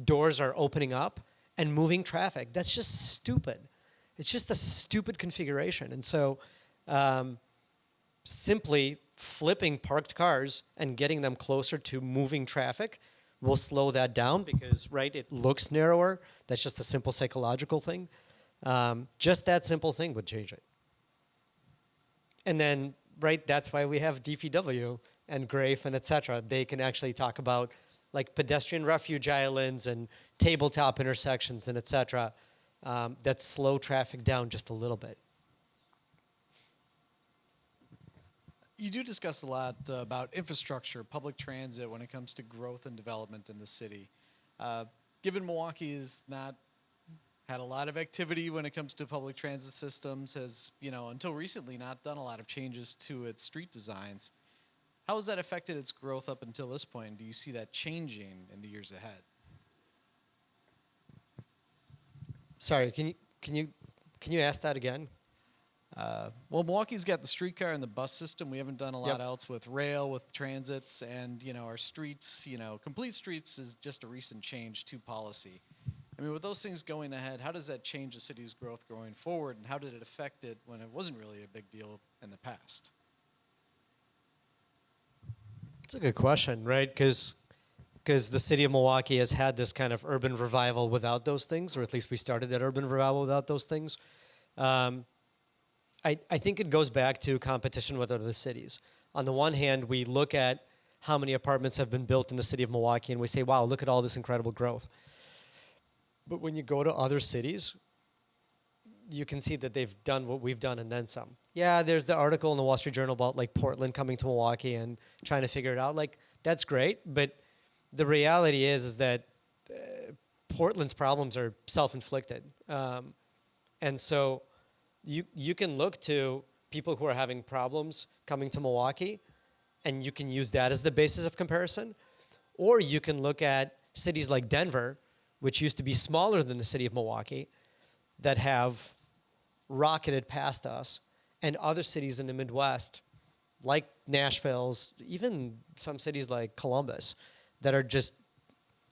doors are opening up and moving traffic. That's just stupid. It's just a stupid configuration. And so simply flipping parked cars and getting them closer to moving traffic will slow that down because, right, it looks narrower. That's just a simple psychological thing. Just that simple thing would change it. And then, right, that's why we have DPW and GRAFE and et cetera. They can actually talk about like pedestrian refuge islands and tabletop intersections and et cetera that slow traffic down just a little bit. You do discuss a lot about infrastructure, public transit when it comes to growth and development in the city. Given Milwaukee has not had a lot of activity when it comes to public transit systems, has, until recently not done a lot of changes to its street designs. How has that affected its growth up until this point? Do you see that changing in the years ahead? Sorry, can you ask that again? Well, Milwaukee's got the streetcar and the bus system. We haven't done a lot Yep. else with rail, with transits, and our streets. Complete streets is just a recent change to policy. I mean, with those things going ahead, how does that change the city's growth going forward, and how did it affect it when it wasn't really a big deal in the past? It's a good question, right? Because the city of Milwaukee has had this kind of urban revival without those things, or at least we started that urban revival without those things. I think it goes back to competition with other cities. On the one hand, we look at how many apartments have been built in the city of Milwaukee, and we say, wow, look at all this incredible growth. But when you go to other cities, you can see that they've done what we've done and then some. Yeah, there's the article in the Wall Street Journal about like Portland coming to Milwaukee and trying to figure it out. Like, that's great, but the reality is that Portland's problems are self-inflicted. And so You can look to people who are having problems coming to Milwaukee, and you can use that as the basis of comparison. Or you can look at cities like Denver, which used to be smaller than the city of Milwaukee, that have rocketed past us, and other cities in the Midwest, like Nashville's, even some cities like Columbus, that are just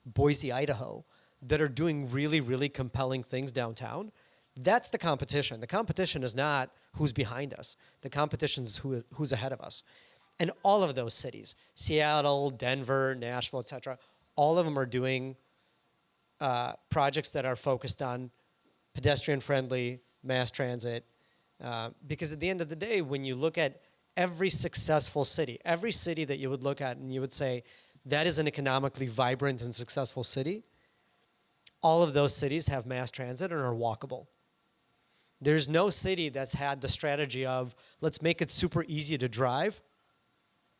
Boise, Idaho, that are doing really, really compelling things downtown. That's the competition. The competition is not who's behind us. The competition is who's ahead of us. And all of those cities, Seattle, Denver, Nashville, et cetera, all of them are doing projects that are focused on pedestrian-friendly mass transit. Because at the end of the day, when you look at every successful city, every city that you would look at and you would say, that is an economically vibrant and successful city, all of those cities have mass transit and are walkable. There's no city that's had the strategy of, let's make it super easy to drive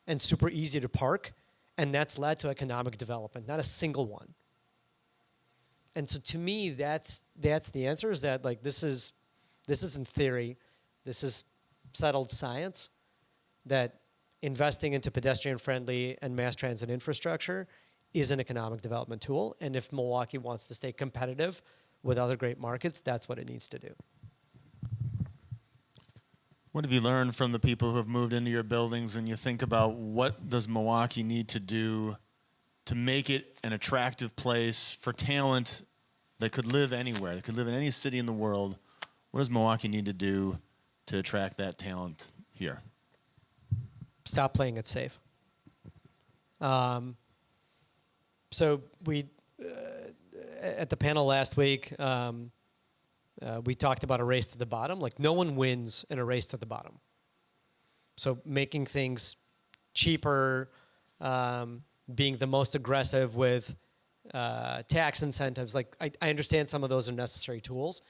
and super easy to park, and that's led to economic development, not a single one. And so to me, that's the answer, is that like this isn't theory, this is settled science, that investing into pedestrian-friendly and mass transit infrastructure is an economic development tool, and if Milwaukee wants to stay competitive with other great markets, that's what it needs to do. What have you learned from the people who have moved into your buildings, and you think about what does Milwaukee need to do to make it an attractive place for talent that could live anywhere, that could live in any city in the world? What does Milwaukee need to do to attract that talent here? Stop playing it safe. So we, at the panel last week, we talked about a race to the bottom. Like, no one wins in a race to the bottom. So making things cheaper, being the most aggressive with tax incentives. Like, I understand some of those are necessary tools,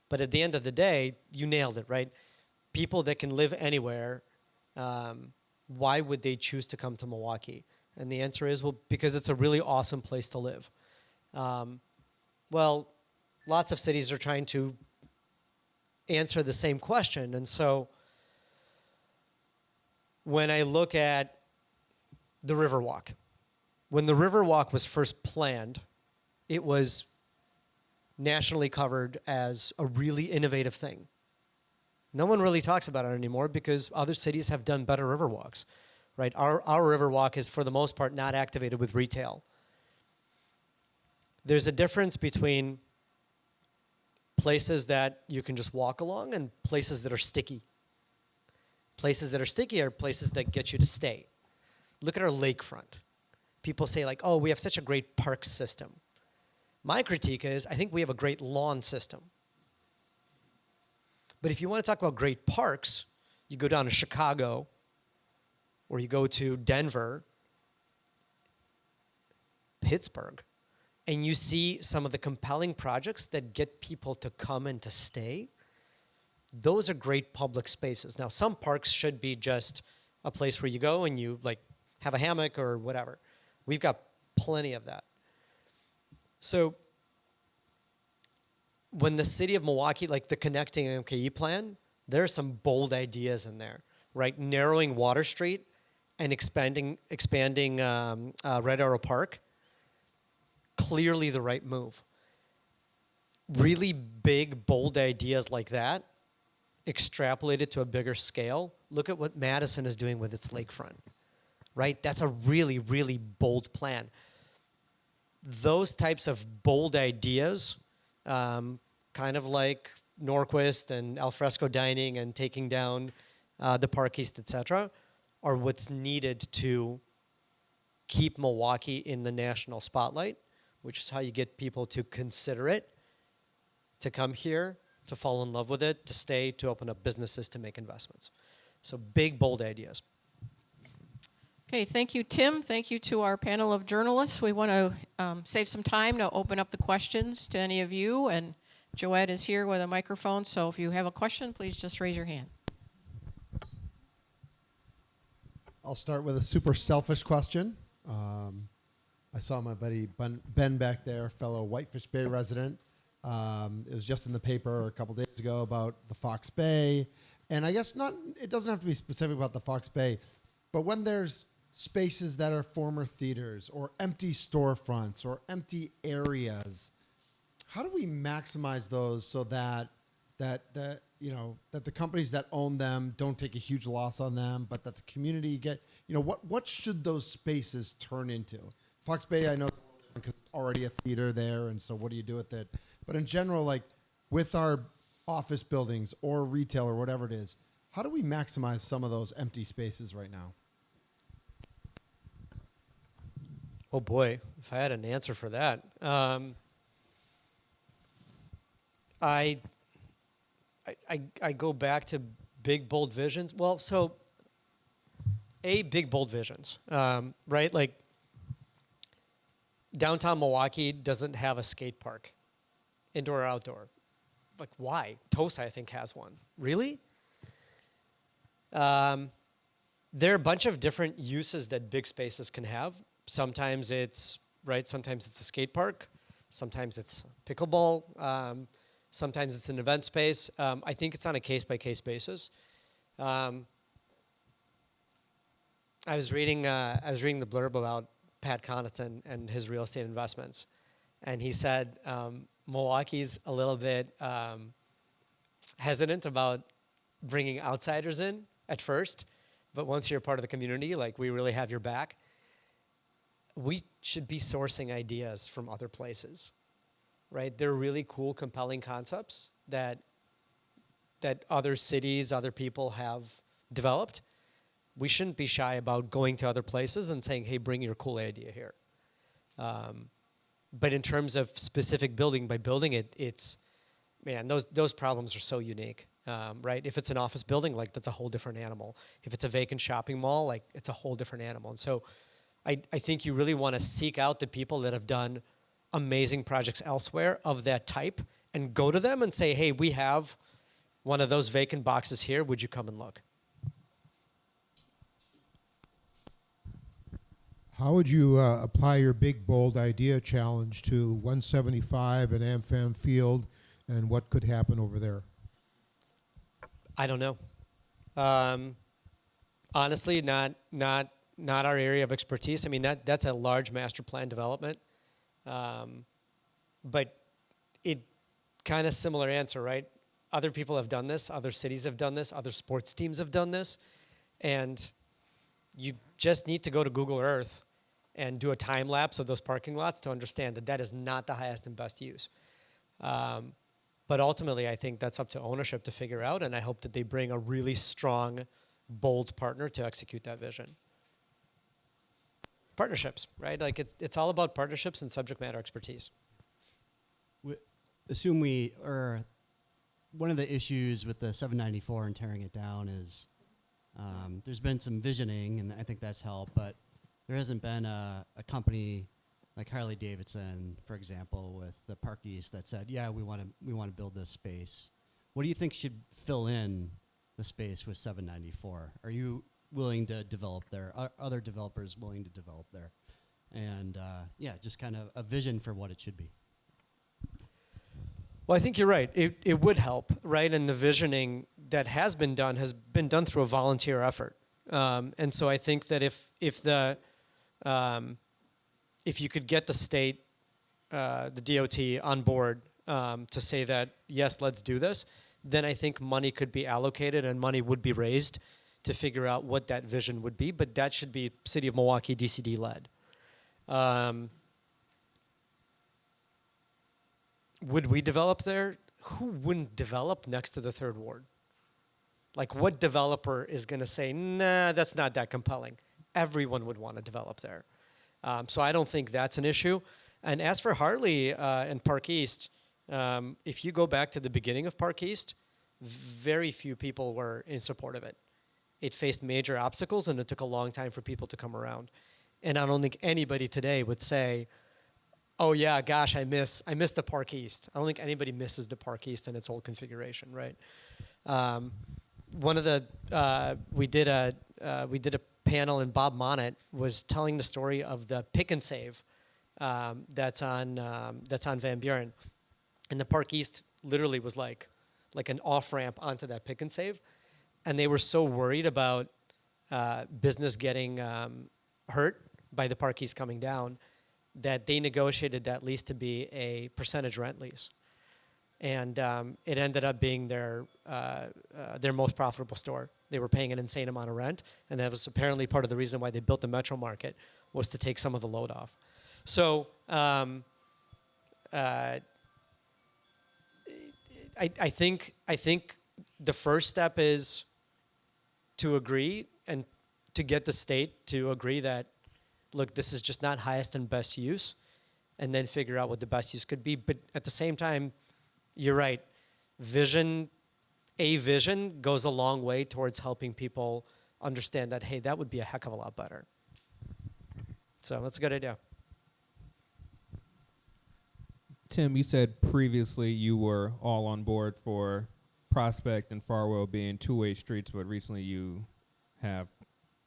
but at the end of the day, you nailed it, right? People that can live anywhere, why would they choose to come to Milwaukee? And the answer is, well, because it's a really awesome place to live. Well, lots of cities are trying to answer the same question. And so when I look at the Riverwalk, when the Riverwalk was first planned, it was nationally covered as a really innovative thing. No one really talks about it anymore because other cities have done better Riverwalks, right? Our Riverwalk is, for the most part, not activated with retail. There's a difference between places that you can just walk along and places that are sticky. Places that are sticky are places that get you to stay. Look at our lakefront. People say, like, oh, we have such a great park system. My critique is, I think we have a great lawn system. But if you want to talk about great parks, you go down to Chicago, or you go to Denver, Pittsburgh, and you see some of the compelling projects that get people to come and to stay. Those are great public spaces. Now, some parks should be just a place where you go and you like have a hammock or whatever. We've got plenty of that. So when the city of Milwaukee, like the Connecting MKE plan, there are some bold ideas in there, right? Narrowing Water Street and expanding Red Arrow Park, clearly the right move. Really big, bold ideas like that, extrapolated to a bigger scale. Look at what Madison is doing with its lakefront, right? That's a really, really bold plan. Those types of bold ideas, kind of like Norquist and alfresco dining and taking down the Park East, et cetera, are what's needed to keep Milwaukee in the national spotlight, which is how you get people to consider it, to come here, to fall in love with it, to stay, to open up businesses, to make investments. So big, bold ideas. Okay, thank you, Tim. Thank you to our panel of journalists. We want to save some time to open up the questions to any of you, and Joette is here with a microphone, so if you have a question, please just raise your hand. I'll start with a super selfish question. I saw my buddy Ben back there, fellow Whitefish Bay resident. It was just in the paper a couple days ago about the Fox Bay. And I guess it doesn't have to be specific about the Fox Bay, but when there's spaces that are former theaters or empty storefronts or empty areas, how do we maximize those so that the companies that own them don't take a huge loss on them, but that the community what should those spaces turn into? Fox Bay, I know, because already a theater there, and so what do you do with it? But in general, like with our office buildings or retail or whatever it is, how do we maximize some of those empty spaces right now? Oh boy, if I had an answer for that. I go back to big, bold visions. Well, so big, bold visions, right? Like downtown Milwaukee doesn't have a skate park, indoor or outdoor. Like, why? Tosa, I think, has one. Really? There are a bunch of different uses that big spaces can have. Sometimes it's a skate park. Sometimes it's pickleball. Sometimes it's an event space. I think it's on a case-by-case basis. I was reading the blurb about Pat Connaughton and his real estate investments, and he said Milwaukee's a little bit hesitant about bringing outsiders in at first, but once you're a part of the community, like we really have your back. We should be sourcing ideas from other places, right? They're really cool, compelling concepts that other cities, other people have developed. We shouldn't be shy about going to other places and saying, hey, bring your cool idea here. But in terms of specific building by building, those problems are so unique, right? If it's an office building, like that's a whole different animal. If it's a vacant shopping mall, like it's a whole different animal. And so I think you really want to seek out the people that have done amazing projects elsewhere of that type and go to them and say, hey, we have one of those vacant boxes here. Would you come and look? How would you apply your big, bold idea challenge to 175 and AmFam Field and what could happen over there? I don't know. Honestly, not our area of expertise. I mean, that's a large master plan development. But it kind of similar answer, right? Other people have done this. Other cities have done this. Other sports teams have done this. And you just need to go to Google Earth and do a time lapse of those parking lots to understand that is not the highest and best use. But ultimately, I think that's up to ownership to figure out, and I hope that they bring a really strong, bold partner to execute that vision. Partnerships, right? Like it's all about partnerships and subject matter expertise. One of the issues with the 794 and tearing it down is there's been some visioning, and I think that's helped, but there hasn't been a company like Harley Davidson, for example, with the Park East that said, yeah, we want to build this space. What do you think should fill in the space with 794? Are you willing to develop there? Are other developers willing to develop there? And just kind of a vision for what it should be. Well, I think you're right. It would help, right? And the visioning that has been done through a volunteer effort. And so I think that if you could get the state, the DOT on board to say that, yes, let's do this, then I think money could be allocated and money would be raised to figure out what that vision would be. But that should be City of Milwaukee DCD led. Would we develop there? Who wouldn't develop next to the Third Ward? Like, what developer is going to say, nah, that's not that compelling? Everyone would want to develop there. So I don't think that's an issue. And as for Hartley and Park East, if you go back to the beginning of Park East, very few people were in support of it. It faced major obstacles, and it took a long time for people to come around. And I don't think anybody today would say, oh yeah, gosh, I miss the Park East. I don't think anybody misses the Park East in its old configuration, right? We did a panel, and Bob Monnet was telling the story of the pick and save that's on Van Buren, And the Park East literally was like an off-ramp onto that pick and save. And they were so worried about business getting hurt by the Park East coming down that they negotiated that lease to be a percentage rent lease. And it ended up being their most profitable store. They were paying an insane amount of rent, and that was apparently part of the reason why they built the Metro Market, was to take some of the load off. So I think the first step is to agree and to get the state to agree that, look, this is just not highest and best use, and then figure out what the best use could be. But at the same time, you're right. Vision goes a long way towards helping people understand that, hey, that would be a heck of a lot better. So that's a good idea. Tim, you said previously you were all on board for Prospect and Farwell being two-way streets, but recently you have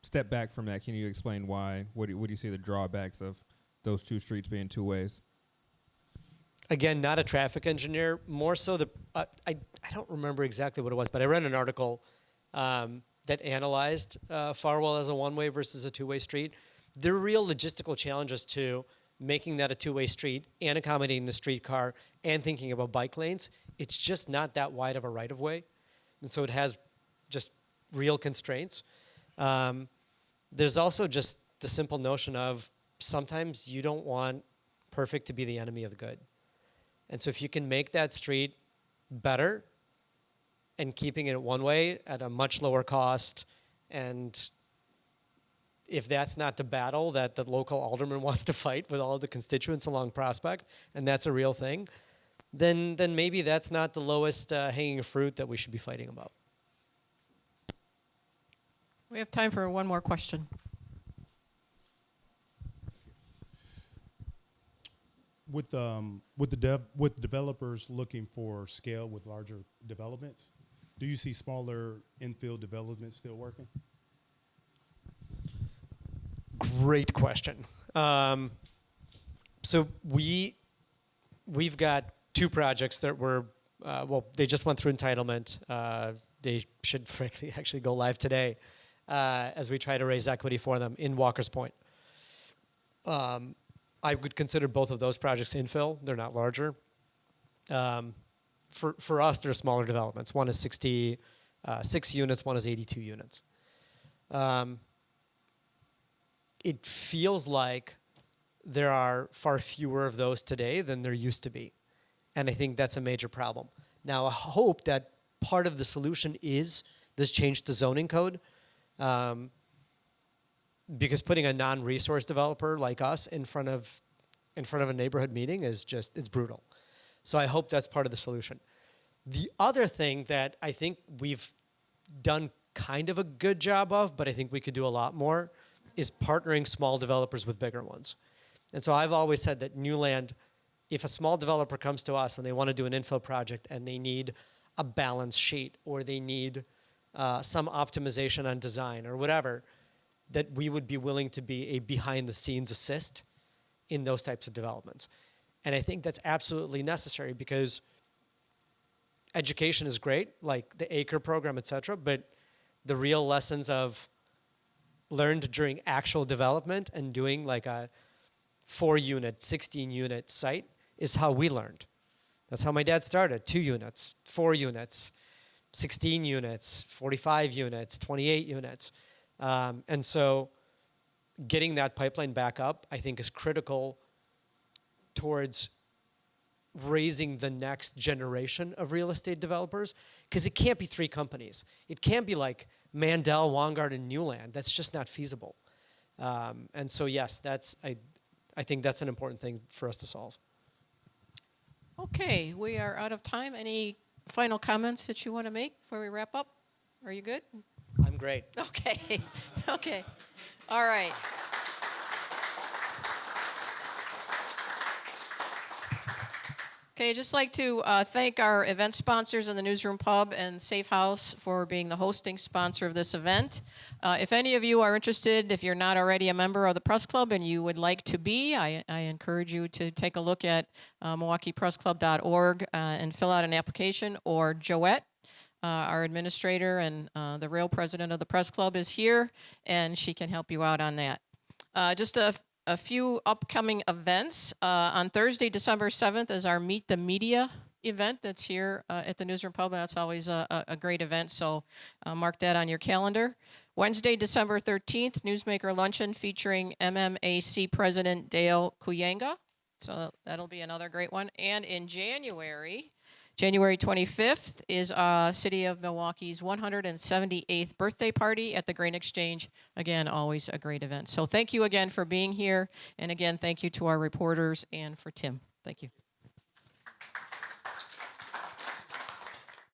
stepped back from that. Can you explain why? What do you see the drawbacks of those two streets being two ways? Again, not a traffic engineer, more so I don't remember exactly what it was, but I read an article that analyzed Farwell as a one-way versus a two-way street. There are real logistical challenges to making that a two-way street and accommodating the streetcar and thinking about bike lanes. It's just not that wide of a right-of-way, and so it has just real constraints. There's also just the simple notion of sometimes you don't want perfect to be the enemy of the good. And so if you can make that street better and keeping it one way at a much lower cost, and if that's not the battle that the local alderman wants to fight with all of the constituents along Prospect, and that's a real thing, then maybe that's not the lowest hanging fruit that we should be fighting about. We have time for one more question. With developers looking for scale with larger developments, do you see smaller infill developments still working? Great question. So we've got two projects that were they just went through entitlement. They should frankly actually go live today as we try to raise equity for them in Walker's Point. I would consider both of those projects infill. They're not larger. For us, they're smaller developments. One is 66 units, one is 82 units. It feels like there are far fewer of those today than there used to be. And I think that's a major problem. Now, I hope that part of the solution is this change to zoning code. Because putting a non-resource developer like us in front of a neighborhood meeting is it's brutal. So I hope that's part of the solution. The other thing that I think we've done kind of a good job of, but I think we could do a lot more, is partnering small developers with bigger ones. And so I've always said that new land, if a small developer comes to us and they want to do an infill project and they need a balance sheet or they need some optimization on design or whatever, that we would be willing to be a behind-the-scenes assist in those types of developments. And I think that's absolutely necessary because education is great, like the ACRE program, et cetera, but the real lessons of learned during actual development and doing like a 4-unit, 16-unit site is how we learned. That's how my dad started, 2 units, 4 units, 16 units, 45 units, 28 units. And so getting that pipeline back up, I think, is critical towards raising the next generation of real estate developers, because it can't be 3 companies. It can't be like Mandel, Wongard, and Newland. That's just not feasible. And so, yes, I think that's an important thing for us to solve. Okay, we are out of time. Any final comments that you want to make before we wrap up? Are you good? I'm great. Okay. Okay. All right. Okay, I'd just like to thank our event sponsors in the Newsroom Pub and Safe House for being the hosting sponsor of this event. If any of you are interested, if you're not already a member of the Press Club and you would like to be, I encourage you to take a look at MilwaukeePressClub.org and fill out an application. Or Joette, our administrator and the real president of the Press Club, is here, and she can help you out on that. Just a few upcoming events. On Thursday, December 7th is our Meet the Media event that's here at the Newsroom Pub. That's always a great event, so mark that on your calendar. Wednesday, December 13th, Newsmaker Luncheon featuring MMAC President Dale Kuyanga. So that'll be another great one. And in January 25th is City of Milwaukee's 178th birthday party at the Grain Exchange. Again, always a great event. So thank you again for being here. And again, thank you to our reporters and for Tim. Thank you.